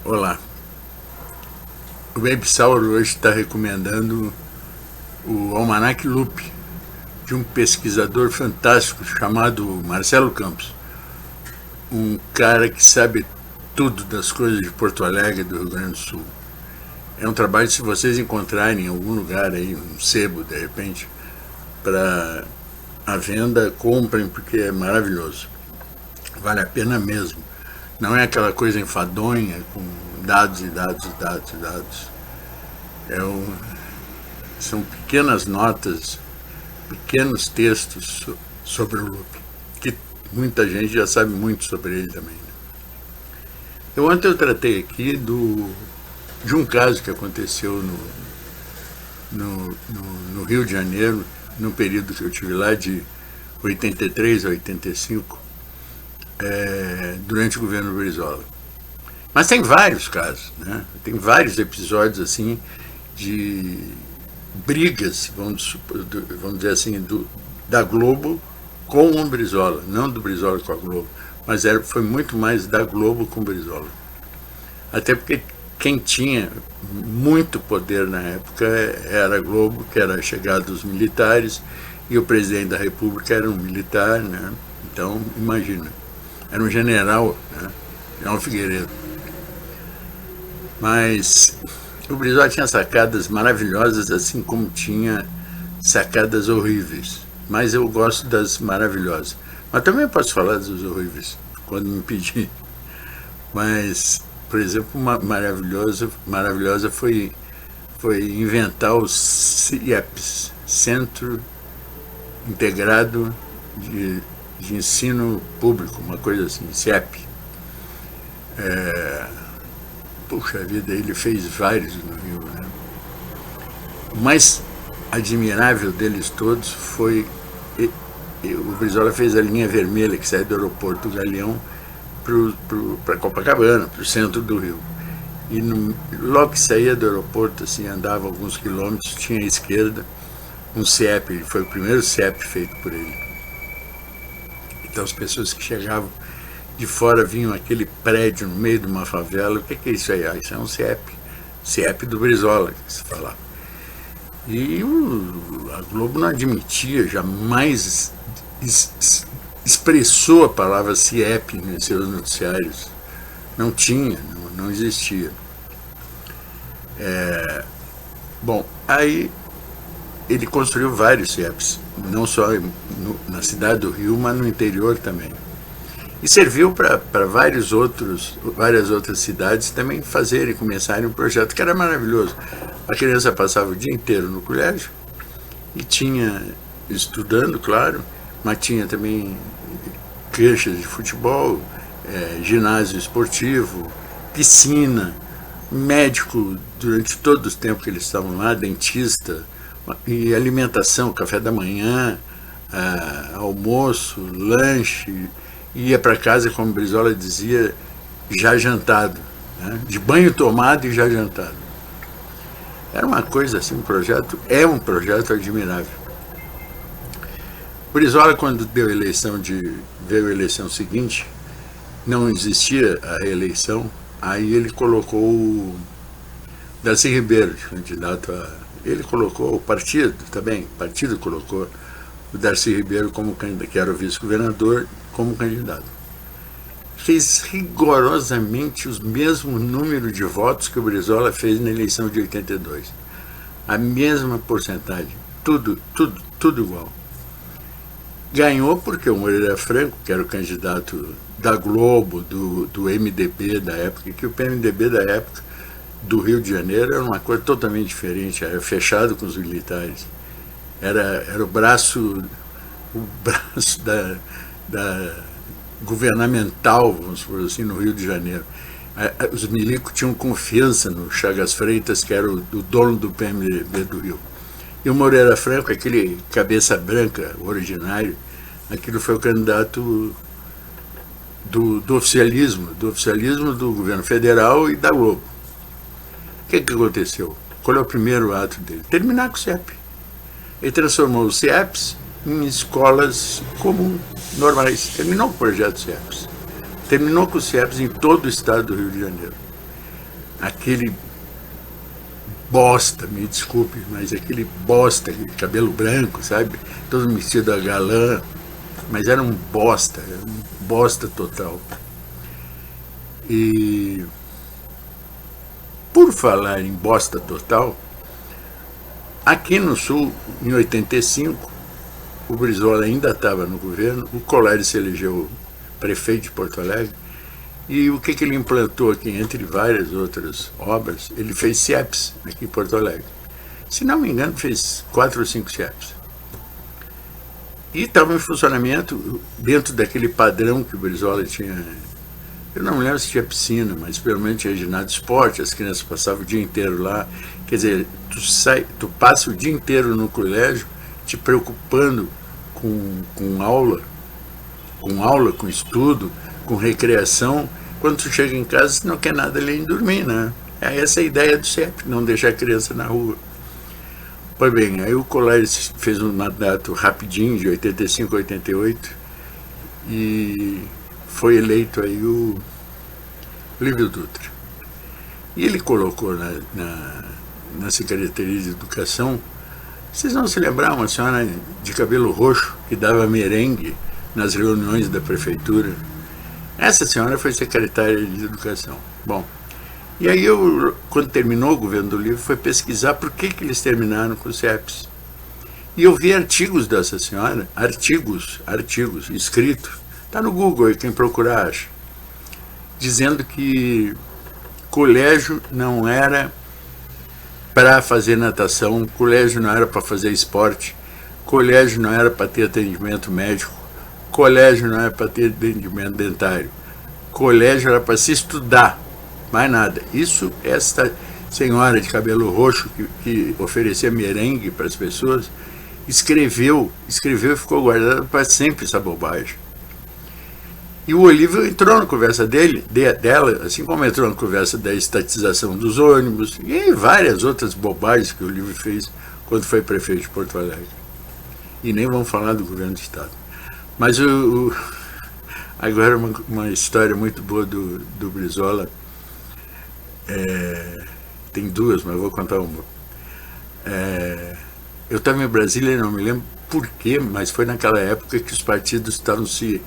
Olá. O Baby Sauro hoje está recomendando o Almanac Loop, de um pesquisador fantástico chamado Marcelo Campos. Um cara que sabe tudo das coisas de Porto Alegre, do Rio Grande do Sul. É um trabalho, se vocês encontrarem em algum lugar aí, um sebo de repente, para a venda, comprem, porque é maravilhoso. Vale a pena mesmo. Não é aquela coisa enfadonha, com dados e dados e dados e dados. São pequenas notas, pequenos textos sobre o loop, que muita gente já sabe muito sobre ele também. Ontem eu tratei aqui de um caso que aconteceu no Rio de Janeiro, no período que eu estive lá, de 83 a 85, durante o governo Brizola. Mas tem vários casos, né? Tem vários episódios assim de brigas, vamos dizer assim, da Globo com o Brizola, não do Brizola com a Globo, mas foi muito mais da Globo com o Brizola. Até porque quem tinha muito poder na época era a Globo, que era a chegada dos militares, e o presidente da República era um militar, né? Então, imagina, era um general, né? João Figueiredo. Mas o Brizola tinha sacadas maravilhosas, assim como tinha sacadas horríveis. Mas eu gosto das maravilhosas. Mas também posso falar dos horríveis, quando me pedir. Mas, por exemplo, uma maravilhosa foi inventar o CIEPS, Centro Integrado de Ensino Público, uma coisa assim, CIEP. Puxa vida, ele fez vários no Rio, né? O mais admirável deles todos foi o Brizola fez a linha vermelha que sai do aeroporto do Galeão para Copacabana, para o centro do Rio. E logo que saía do aeroporto, assim, andava alguns quilômetros, tinha à esquerda um CIEP, ele foi o primeiro CIEP feito por ele. Então as pessoas que chegavam de fora vinham aquele prédio no meio de uma favela. O que é isso aí? Isso é um CIEP. CIEP do Brizola, que se falava. E a Globo não admitia, jamais expressou a palavra CIEP nos seus noticiários. Não tinha, não existia. Bom, aí ele construiu vários CIEPs, não só na cidade do Rio, mas no interior também. E serviu para várias outras cidades também começarem um projeto que era maravilhoso. A criança passava o dia inteiro no colégio e tinha, estudando, claro, mas tinha também canchas de futebol, ginásio esportivo, piscina, médico durante todo o tempo que eles estavam lá, dentista, e alimentação, café da manhã, almoço, lanche. Ia para casa, como Brizola dizia, já jantado, né? De banho tomado e já jantado. Era uma coisa assim, um projeto admirável. Brizola, quando veio a eleição seguinte, não existia a reeleição, aí ele colocou o Darcy Ribeiro de candidato a... Ele colocou o partido também, o partido colocou o Darcy Ribeiro como candidato, que era o vice-governador, como candidato. Fez rigorosamente os mesmos números de votos que o Brizola fez na eleição de 82. A mesma porcentagem, tudo igual. Ganhou porque o Moreira Franco, que era o candidato da Globo, do MDB da época, que o PMDB da época do Rio de Janeiro era uma coisa totalmente diferente, era fechado com os militares. Era o braço da governamental, vamos por assim, no Rio de Janeiro. Os milicos tinham confiança no Chagas Freitas, que era o dono do PMDB do Rio. E o Moreira Franco, aquele cabeça branca originário, aquilo foi o candidato do oficialismo do governo federal e da Globo. O que aconteceu? Qual é o primeiro ato dele? Terminar com o CIEP. Ele transformou os CIEPs em escolas comuns, normais. Terminou com o projeto CIEPs. Terminou com os CIEPs em todo o estado do Rio de Janeiro. aquele bosta, me desculpe, mas aquele bosta, cabelo branco, sabe? Todo vestido a galã, mas era um bosta total. E por falar em bosta total, aqui no Sul, em 85, o Brizola ainda estava no governo, o Collares se elegeu prefeito de Porto Alegre, e o que ele implantou aqui, entre várias outras obras, ele fez CIEPs aqui em Porto Alegre. Se não me engano, fez 4 ou 5 CIEPs. E estava em funcionamento dentro daquele padrão que o Brizola tinha. Eu não lembro se tinha piscina, mas pelo menos tinha ginásio de esporte, as crianças passavam o dia inteiro lá. Quer dizer, tu passa o dia inteiro no colégio te preocupando com aula, com estudo, com recreação. Quando tu chega em casa, tu não quer nada além de dormir, né? É essa a ideia do CIEP, não deixar a criança na rua. Pois bem, aí o Collares fez um mandato rapidinho, de 85 a 88, e foi eleito aí o Lívio Dutra. E ele colocou na Secretaria de Educação, vocês vão se lembrar, uma senhora de cabelo roxo que dava merengue nas reuniões da prefeitura. Essa senhora foi secretária de Educação. Bom, e aí eu, quando terminou o governo do Lívio, fui pesquisar por que eles terminaram com os CIEPs. E eu vi artigos dessa senhora, artigos escritos, está no Google aí, quem procurar acha, dizendo que colégio não era para fazer natação, colégio não era para fazer esporte, colégio não era para ter atendimento médico, colégio não era para ter atendimento dentário, colégio era para se estudar, mais nada. Isso, esta senhora de cabelo roxo que oferecia merengue para as pessoas, escreveu e ficou guardada para sempre essa bobagem. E o Olívio entrou na conversa dela, assim como entrou na conversa da estatização dos ônibus e várias outras bobagens que o Olívio fez quando foi prefeito de Porto Alegre. E nem vamos falar do governo do estado. Mas agora uma história muito boa do Brizola. Tem duas, mas eu vou contar uma. Eu estava em Brasília, não me lembro por quê, mas foi naquela época que os partidos estavam se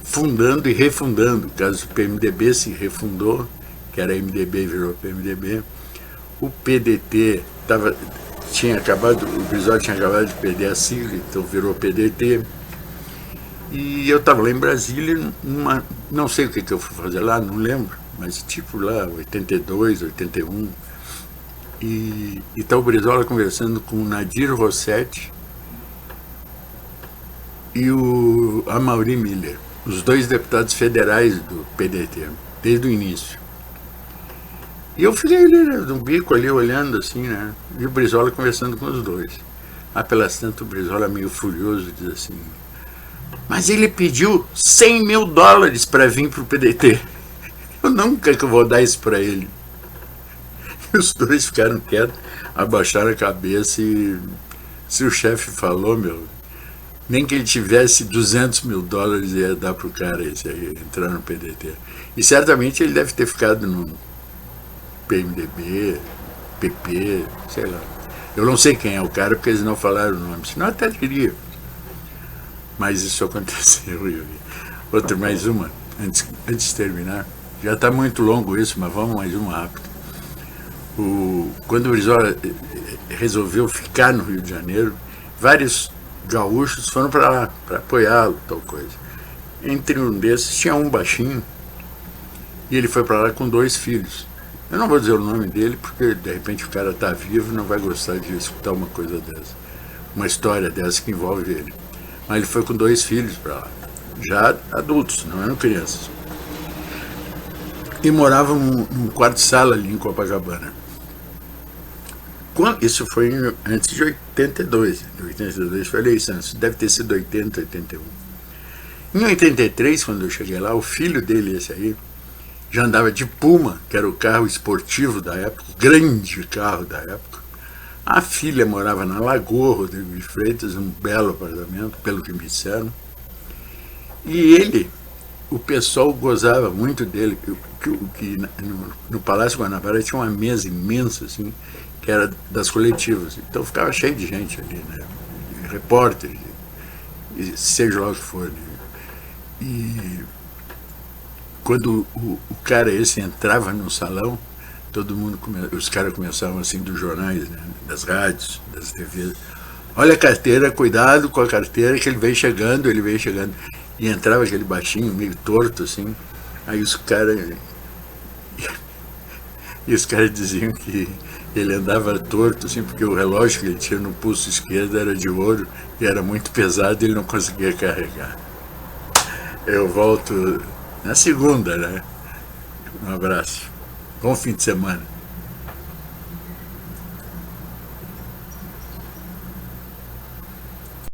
fundando e refundando. O caso do PMDB se refundou, que era MDB e virou PMDB. O PDT o Brizola tinha acabado de perder a sigla, então virou PDT. E eu estava lá em Brasília, não sei o que eu fui fazer lá, não lembro, mas tipo lá, 82, 81. E está o Brizola conversando com o Nadir Rossetti e o Amaury Miller, os dois deputados federais do PDT, desde o início. E eu fiquei ali no bico ali olhando assim, né? E o Brizola conversando com os dois. Pelas tantas, o Brizola meio furioso diz assim: mas ele pediu $100 mil para vir para o PDT. Eu nunca que eu vou dar isso para ele. E os dois ficaram quietos, abaixaram a cabeça e se o chefe falou, nem que ele tivesse $200 mil ia dar pro cara esse aí, entrar no PDT. E certamente ele deve ter ficado no PMDB, PP, sei lá. Eu não sei quem é o cara, porque eles não falaram o nome, senão eu até diria. Mas isso aconteceu. Mais uma, antes de terminar. Já está muito longo isso, mas vamos mais uma rápida. Quando o Brizola resolveu ficar no Rio de Janeiro, vários gaúchos foram para lá, para apoiá-lo, tal coisa. Entre um desses tinha um baixinho, e ele foi para lá com 2 filhos. Eu não vou dizer o nome dele, porque de repente o cara está vivo e não vai gostar de escutar uma coisa dessa. Uma história dessa que envolve ele. Mas ele foi com 2 filhos para lá, já adultos, não eram crianças. E moravam num quarto-sala ali em Copacabana. Isso foi antes de 82. Em 82 foi a eleição, isso deve ter sido 80, 81. Em 83, quando eu cheguei lá, o filho dele, esse aí, já andava de Puma, que era o carro esportivo da época, o grande carro da época. A filha morava na Lagoa Rodrigo de Freitas, um belo apartamento, pelo que me disseram. E ele o pessoal gozava muito dele, que no Palácio Guanabara tinha uma mesa imensa, assim, que era das coletivas. Então ficava cheio de gente ali, né? Repórteres, seja lá o que for. Né? E quando o cara esse entrava no salão, todo mundo os caras começavam assim dos jornais, né? Das rádios, das TVs. Olha a carteira, cuidado com a carteira, que ele veio chegando, ele veio chegando. E entrava aquele baixinho, meio torto, assim. Aí os caras. E os caras diziam que ele andava torto, assim, porque o relógio que ele tinha no pulso esquerdo era de ouro e era muito pesado e ele não conseguia carregar. Eu volto na segunda, né? Um abraço. Bom fim de semana.